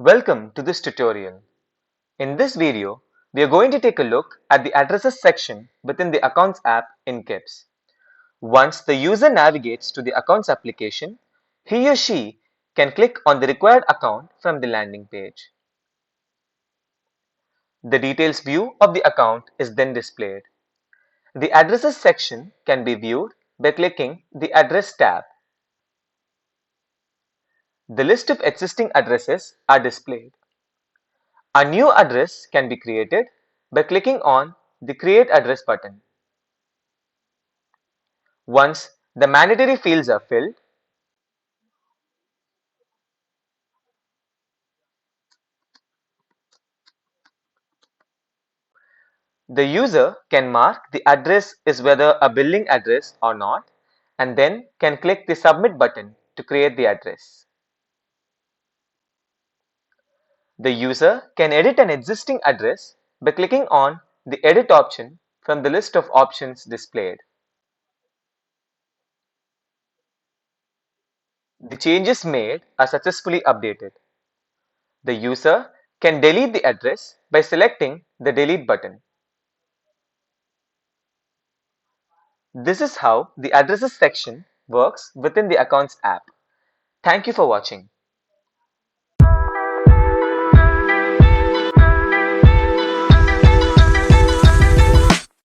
Welcome to this tutorial. In this video, we are going to take a look at the addresses section within the Accounts app in KEBS. Once the user navigates to the Accounts application, he or she can click on the required account from the landing page. The details view of the account is then displayed. The addresses section can be viewed by clicking the Address tab. The list of existing addresses are displayed. A new address can be created by clicking on the Create Address button. Once the mandatory fields are filled, the user can mark the address is whether a billing address or not, and then can click the Submit button to create the address. The user can edit an existing address by clicking on the Edit option from the list of options displayed. The changes made are successfully updated. The user can delete the address by selecting the Delete button. This is how the Addresses section works within the Accounts app. Thank you for watching.